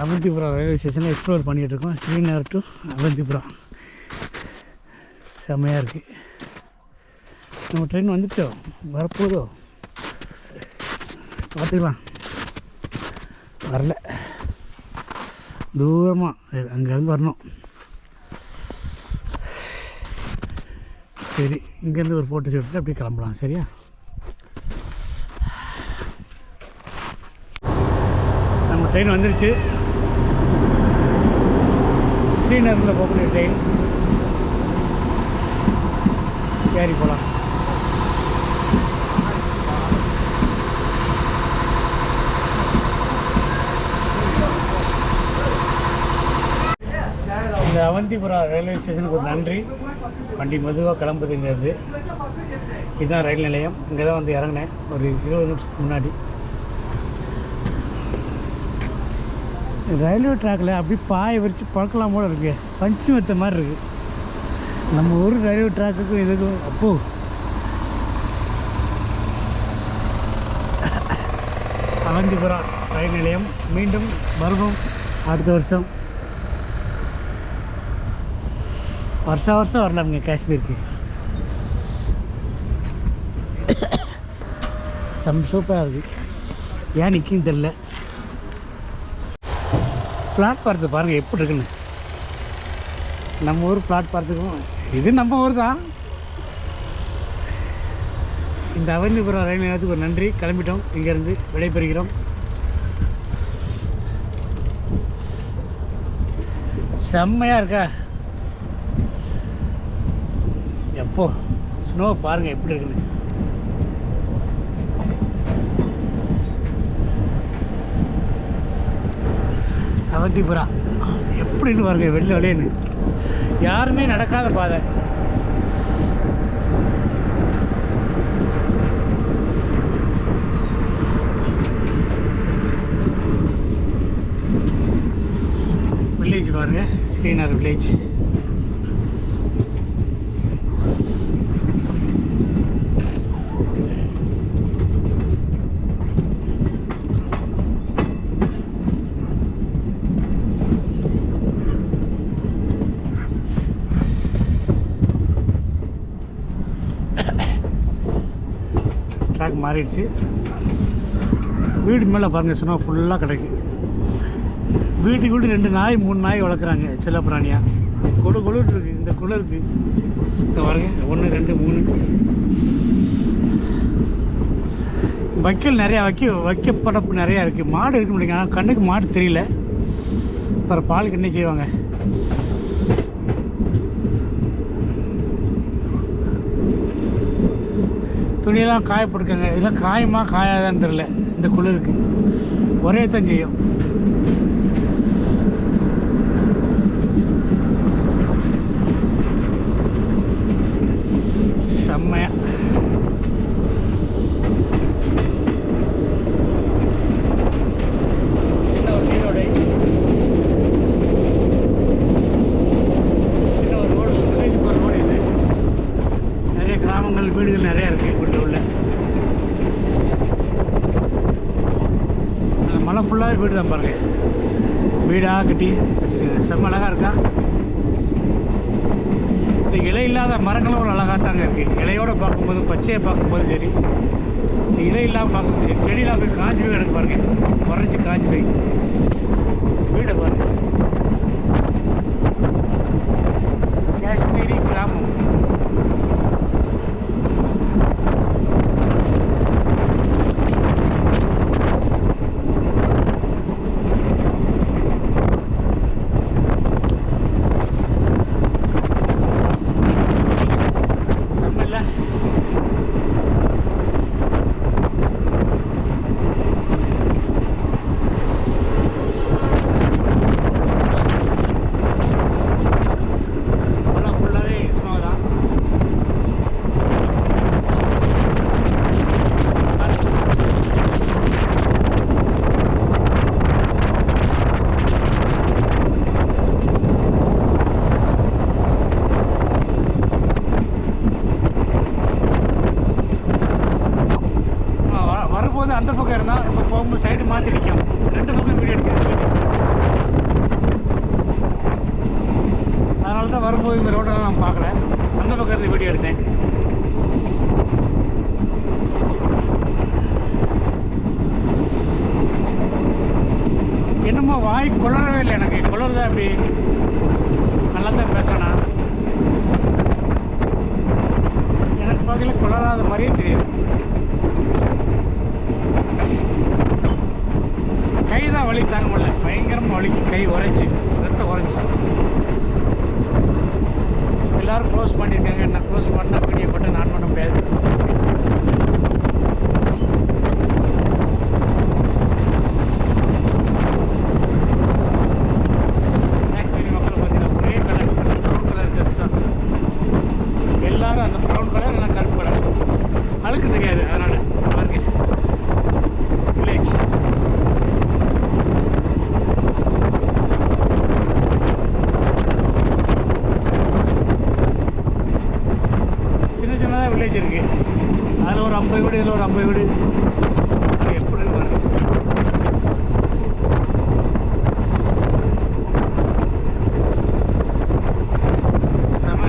Speaker 1: அவந்திபுரா ரயில்வே ஸ்டேஷனில் எக்ஸ்ப்ளோர் பண்ணிகிட்டு இருக்கோம். ஸ்ரீநகர் டு அவந்திபுரா. செம்மையாக இருக்குது. நம்ம ட்ரெயின் வந்துட்டோம், வரப்போதோ பார்த்துக்கலாம். வரல, தூரமாக அங்கேருந்து வரணும். சரி, இங்கேருந்து ஒரு ஃபோட்டோ எடுத்துட்டு அப்படியே கிளம்பலாம். சரியா? நம்ம ட்ரெயின் வந்துருச்சு. ஸ்ரீநகரில் போகக்கூடிய ட்ரெயின். ஏறி போகலாம். இந்த அவந்திபுரா ரயில்வே ஸ்டேஷனுக்கு ஒரு நன்றி. வண்டி மெதுவாக கிளம்புதுங்கிறது. இதுதான் ரயில் நிலையம். இங்கே தான் வந்து இறங்கினேன் ஒரு 20 நிமிஷத்துக்கு முன்னாடி. ரயில்வே ட்ராக்கில் அப்படி பாயை விரித்து பழக்கலாம் போல இருக்குது. பஞ்சு மெத்த மாதிரி இருக்குது நம்ம ஊர் ரயில்வே ட்ராக்குக்கும் இதுக்கும். அப்போது அவந்திபுரா ரயில் நிலையம். மீண்டும் வருவோம் அடுத்த வருஷம். வருஷம் வருஷம் வரலாமுங்க காஷ்மீருக்கு. சூப்பராக இருக்குது. ஏன் நிற்கின்னு தெரில. பிளாட்பாரத்தை பாருங்கள் எப்படி இருக்குன்னு. நம்ம ஊர் பிளாட்பாரத்துக்கும் இது நம்ம ஊர் தான். இந்த அவந்திபுரம் ரயில் நிலையத்துக்கு ஒரு நன்றி. கிளம்பிட்டோம். இங்கேருந்து விடைபெறுகிறோம். செம்மையாக இருக்கா? எப்போ ஸ்னோ பாருங்கள் எப்படி இருக்குன்னு. அவந்திபுரா எப்படின்னு பாருங்க. வெளில வெளியேன்னு யாருமே நடக்காத பாதை. வில்லேஜ் பாருங்க, ஸ்ரீநகர் வில்லேஜ். ட்ராக் மாறிடுச்சு. வீடு மேலே பாருங்கள் ஸ்னோ ஃபுல்லாக கிடைக்கு. வீட்டுக்கு வீடு 2 நாய் 3 நாய் வளர்க்குறாங்க செல்ல பிராணியாக. குளிர் இருக்குது. இந்த குளிருக்கு இந்த பாருங்க 1 2 3 வைக்கல் நிறையா வைக்கப்படப்பு நிறையா இருக்குது. மாடு இருக்க முடியுங்க. ஆனால் கண்ணுக்கு மாடு தெரியல. அப்புறம் பால் கண்ணே செய்வாங்க. துணியெல்லாம் காய போட்டுருக்காங்க. இதெல்லாம் காயமா காயாதான்னு தெரில. இந்த குளிருக்கு ஒரே தான் செய்யும். செம்மையா சின்ன ஒரு நீரோடை, சின்ன ஒரு ரோடு, வில்லேஜுக்கு ஒரு ரோடு. இது நிறைய கிராமங்கள் வீடுகள் நிறையா இருக்குது. உள்ள அந்த மலை ஃபுல்லாக வீடு தான் பாருங்கள். வீடாக கட்டி வச்சுருக்கேன். செம்ம அழகாக இருக்கா? இந்த இலை இல்லாத மரங்களும் ஒரு அழகாக தாங்க இருக்குது. இலையோடு பார்க்கும்போது, பச்சையை பார்க்கும்போது சரி, இந்த இலை இல்லாமல் பார்க்கும்போது சரி. செடியெலாம் போய் காஞ்சி போய் எனக்கு பாருங்கள், குறைஞ்சி காஞ்சி போய். வீடை பாருங்கள். காஷ்மீரி கிராமம். அந்த பக்கம் இருந்தால் இப்போ போகும்போது சைடு மாற்றி நிற்கும். 2 பக்கம் வீடியோ எடுக்கிறது. அதனால தான் வரும்போது இந்த ரோட்டெல்லாம் நான் பார்க்கல. அந்த பக்கம் இருந்து வீடியோ எடுத்தேன். என்னமோ வாய் குளரவே இல்லை எனக்கு. குளருதா அப்படி? நல்லா தான் பேசுகிறேண்ணா. எனக்கு பார்க்கல குளராத மாதிரியே தெரியுது. கை தான் வலி தாங்க முடியல. பயங்கரமாக வலிக்கு. கை உரைச்சி, ரத்தம் உரைச்சி. எல்லோரும் க்ளோஸ் பண்ணியிருக்காங்க. நான் க்ளோஸ் பண்ண வீடியோ போட்டு நான் பண்ண முடியாது. காஷ்மீரி மக்கள் பார்த்தீங்கன்னா ஒரே கலர், ப்ரௌன் கலர் ட்ரெஸ் தான். எல்லோரும் அந்த ப்ரௌன் கலர், இல்லைனா கருப்பு கலர். அழுக்கு தெரியாது. அதனால் பாருங்க வில்லேஜ். சின்னதாக வில்லேஜ் இருக்குது. அதில் ஒரு 50 வீடு, இதில் ஒரு 50 வீடு. எப்படி இருக்கு? செம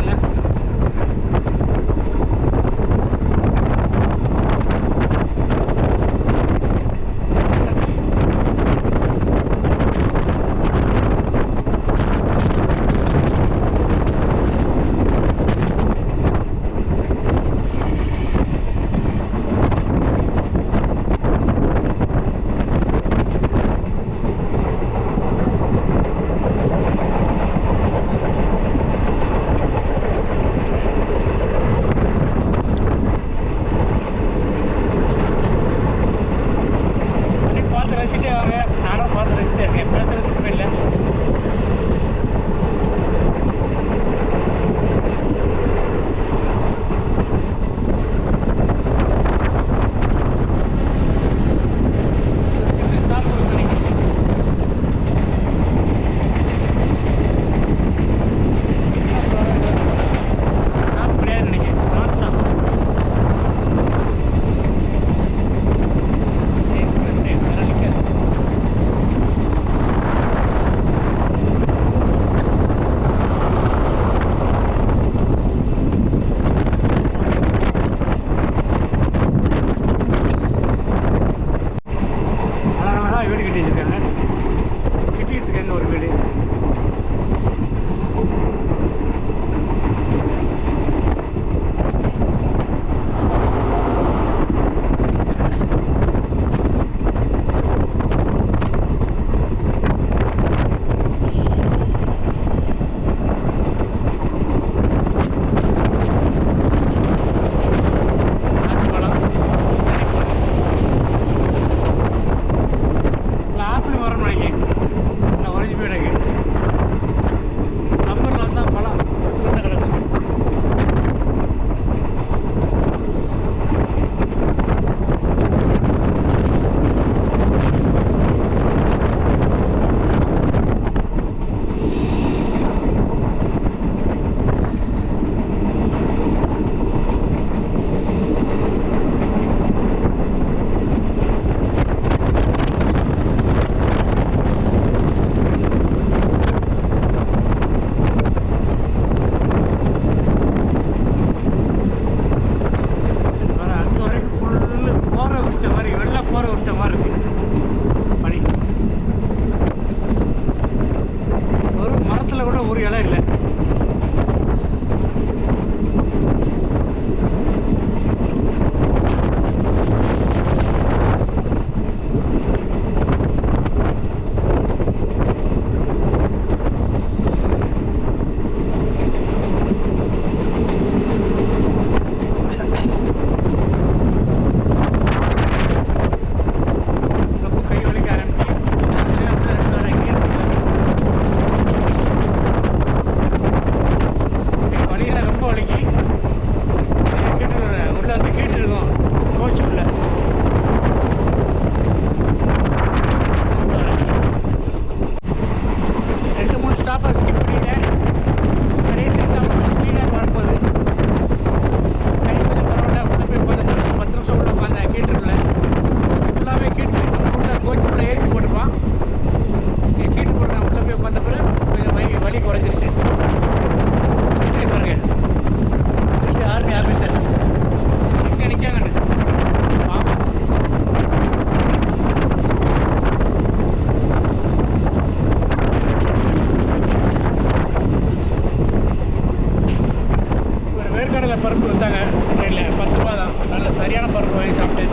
Speaker 1: நிலக்கடலை பருப்பு வந்தாங்க ட்ரெயினில், 10 ரூபா தான். நல்ல சரியான பருப்பு வாங்கி சாப்பிட்டு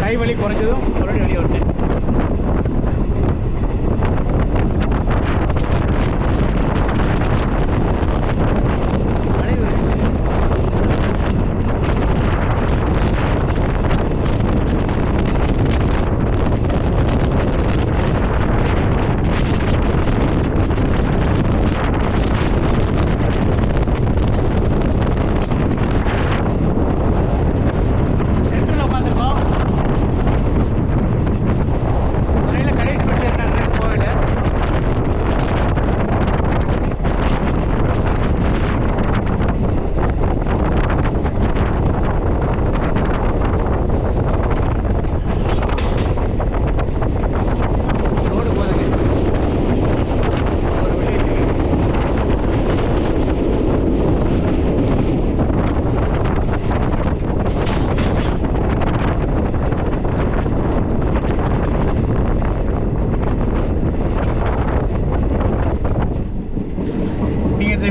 Speaker 1: கை வலி குறைஞ்சதும் மறுபடியும் வெளியே விட்டேன்.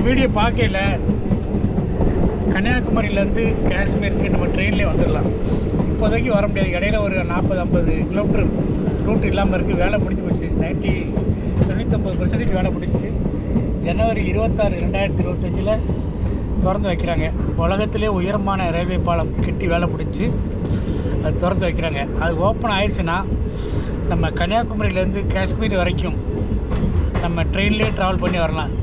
Speaker 1: வீடியோ பார்க்கல, கன்னியாகுமரியிலேருந்து காஷ்மீருக்கு நம்ம ட்ரெயின்லேயே வந்துடலாம். இப்போதைக்கு வர முடியாது, இடையில ஒரு 40-50 கிலோமீட்டர் ரூட் இல்லாமல் இருக்குது. வேலை முடிஞ்சு போச்சு, 99% வேலை முடிஞ்சு. ஜனவரி 26, 2025 திறந்து வைக்கிறாங்க. உலகத்திலே உயரமான ரயில்வே பாலம் கட்டி வேலை முடிஞ்சு அது திறந்து வைக்கிறாங்க. அது ஓப்பன் ஆயிடுச்சுன்னா நம்ம கன்னியாகுமரியிலேருந்து காஷ்மீர் வரைக்கும் நம்ம ட்ரெயின்லேயே ட்ராவல் பண்ணி வரலாம்.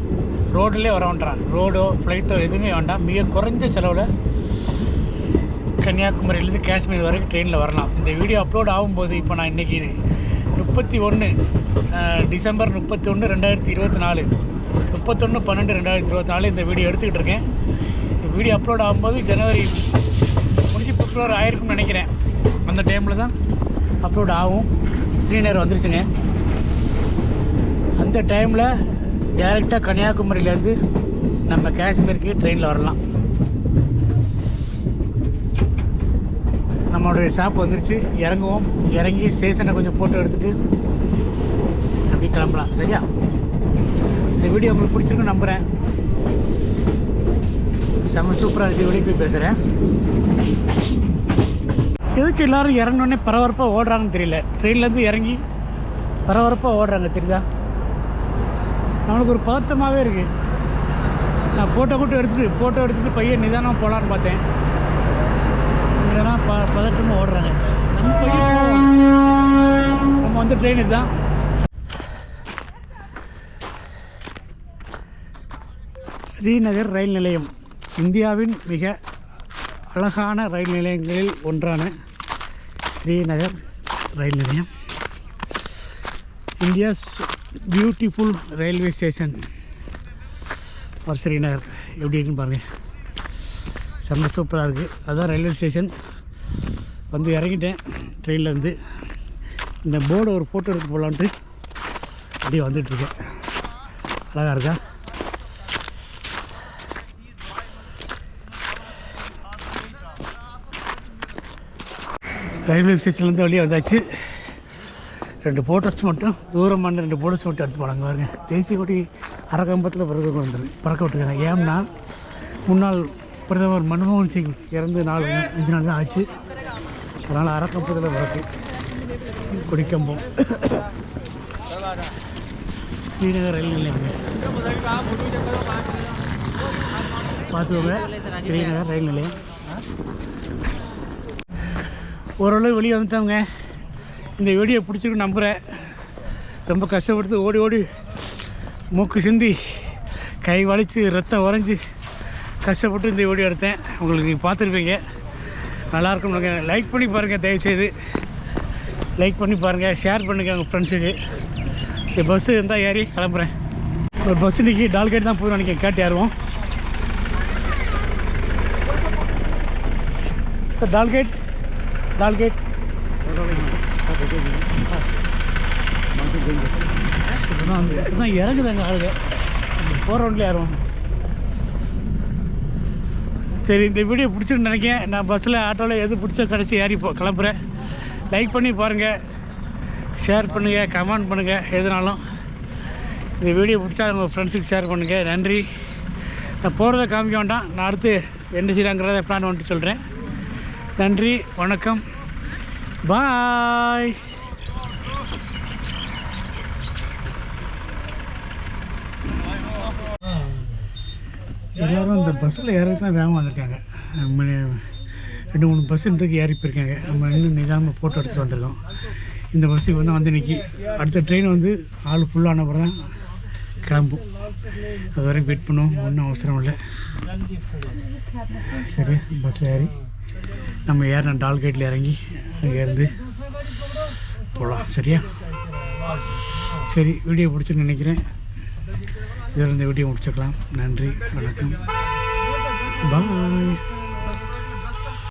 Speaker 1: ரோட்லேயே வர வேண்டாம், ரோடோ ஃப்ளைட்டோ எதுவுமே வேண்டாம். மிக குறைஞ்ச செலவில் கன்னியாகுமரியிலேருந்து காஷ்மீர் வரைக்கும் ட்ரெயினில் வரலாம். இந்த வீடியோ அப்லோட் ஆகும்போது இப்போ நான் இன்றைக்கி 31 டிசம்பர் 31, 2024, 31/12/2024 இந்த வீடியோ எடுத்துக்கிட்டு இருக்கேன். இந்த வீடியோ அப்லோட் ஆகும்போது ஜனவரி முடிஞ்சு பிப்ரவரி ஆயிருக்கும்னு நினைக்கிறேன். அந்த டைமில் தான் அப்லோட் ஆகும். ஸ்ரீநகர் வந்துருச்சுங்க. அந்த டைமில் டைரெக்டாக கன்னியாகுமரியிலேருந்து நம்ம காஷ்மீருக்கு ட்ரெயினில் வரலாம். நம்மளுடைய ஷாப் வந்துருச்சு, இறங்குவோம். இறங்கி ஸ்டேஷனை கொஞ்சம் ஃபோட்டோ எடுத்துகிட்டு அப்படி கிளம்பலாம். சரியா? இந்த வீடியோ உங்களுக்கு பிடிச்சிருக்குன்னு நம்புகிறேன். செம்ம சூப்பராக இருந்துச்சு. வெளியே போய் பேசுகிறேன். எதுக்கு எல்லோரும் இறங்கினோடனே பரபரப்பாக ஓடுறாங்கன்னு தெரியல. ட்ரெயின்லேருந்து இறங்கி பரபரப்பாக ஓடுறாங்க, தெரியுதா? நம்மளுக்கு ஒரு பதட்டமாகவே இருக்குது. நான் ஃபோட்டோ எடுத்துகிட்டு பையன் நிதானம் போகலான்னு பார்த்தேன். இல்லைன்னா பதட்டமாக ஓடுறாங்க. நம்ம பையன் நம்ம வந்து ட்ரெயின் இதுதான். ஸ்ரீநகர் ரயில் நிலையம் இந்தியாவின் மிக அழகான ரயில் நிலையங்களில் ஒன்றான ஸ்ரீநகர் ரயில் நிலையம். India's beautiful railway station for Srinagar. எப்படி இருக்குன்னு பாருங்கள், செம்ம சூப்பராக இருக்குது. அதுதான் ரயில்வே ஸ்டேஷன். வந்து இறங்கிட்டேன் ட்ரெயின்லேருந்து. இந்த போர்டை ஒரு ஃபோட்டோ எடுத்து போகலான்ட்டு அப்படியே வந்துட்டுருக்கேன். அழகாக இருக்கா? ரயில்வே ஸ்டேஷன்லேருந்து வெளியே வந்தாச்சு. 2 ஃபோட்டோஸ் மட்டும் தூரமான 2 ஃபோட்டோஸ் மட்டும் எடுத்து போனாங்க. பாருங்க, தேசிய கொடி அரக்கம்பத்தில் பறக்க விட்டுருக்காங்க. ஏன்னா முன்னாள் பிரதமர் மன்மோகன் சிங் இறந்து 4-5 நாள் தான் ஆச்சு. அதனால் அரக்கம்பத்தில் பறக்கு கொடிக்கம்பம். ஸ்ரீநகர் ரயில் நிலையம் பார்த்துக்கோங்க. ஸ்ரீநகர் ரயில் நிலையம் ஓரளவு வெளியே வந்துட்டோங்க. இந்த வீடியோ பிடிச்சிருக்கு நம்புகிறேன். ரொம்ப கஷ்டப்பட்டு ஓடி மூக்கு சிந்தி கை வலித்து ரத்தம் உறைஞ்சி கஷ்டப்பட்டு இந்த வீடியோ எடுத்தேன். உங்களுக்கு நீங்கள் பார்த்துருப்பீங்க. நல்லாயிருக்கும். லைக் பண்ணி பாருங்கள், தயவுசெய்து லைக் பண்ணி பாருங்கள், ஷேர் பண்ணுங்கள் உங்கள் ஃப்ரெண்ட்ஸுக்கு. இந்த பஸ்ஸு இருந்தால் ஏறி கிளம்புறேன். ஒரு பஸ் இன்றைக்கி டால்கேட் தான் போய் நினைக்கிறேன். கேட்டு ஏறுவோம் சார். டால்கேட் இப்போதான் இறங்குதாங்க ஆளுங்க. போகிற ரோட்லேயே ஏறுவோம். சரி, இந்த வீடியோ பிடிச்சின்னு நினைக்கிறேன். நான் பஸ்ஸில் ஆட்டோவில் எது பிடிச்சோ கிடச்சி ஏறி கிளம்புறேன். லைக் பண்ணி பாருங்கள், ஷேர் பண்ணுங்கள், கமெண்ட் பண்ணுங்கள். எதுனாலும் இந்த வீடியோ பிடிச்சா உங்கள் ஃப்ரெண்ட்ஸுக்கு ஷேர் பண்ணுங்கள். நன்றி, நான் போகிறத காமிக்க வேண்டாம், நான் அடுத்து என்ன செய்யலாங்கிறத பிளான் வந்துட்டு சொல்கிறேன். நன்றி, வணக்கம், பாய். எல்லோரும் இந்த பஸ்ஸில் ஏறி தான் வேகமாக வந்திருக்காங்க. 2-3 பஸ் இருந்துக்கு ஏறி போயிருக்காங்க. நம்ம இன்னும் நிதானமாக ஃபோட்டோ எடுத்துகிட்டு வந்திருக்கோம். இந்த பஸ்ஸுக்கு வந்து நிற்கி அடுத்த ட்ரெயின் வந்து ஆள் ஃபுல்லான பிறகு தான் கிளம்பும். அது வரைக்கும் வெயிட் பண்ணுவோம், ஒன்றும் அவசரம் இல்லை. சரி, பஸ்ஸில் ஏறி நம்ம ஏறின டால்கேட்டில் இறங்கி அங்கேருந்து போகலாம். சரியா? சரி, வீடியோ பிடிச்சுன்னு நினைக்கிறேன். இதில் இந்த வீடியோ முடிச்சுக்கலாம். நன்றி, வணக்கம், பாய்.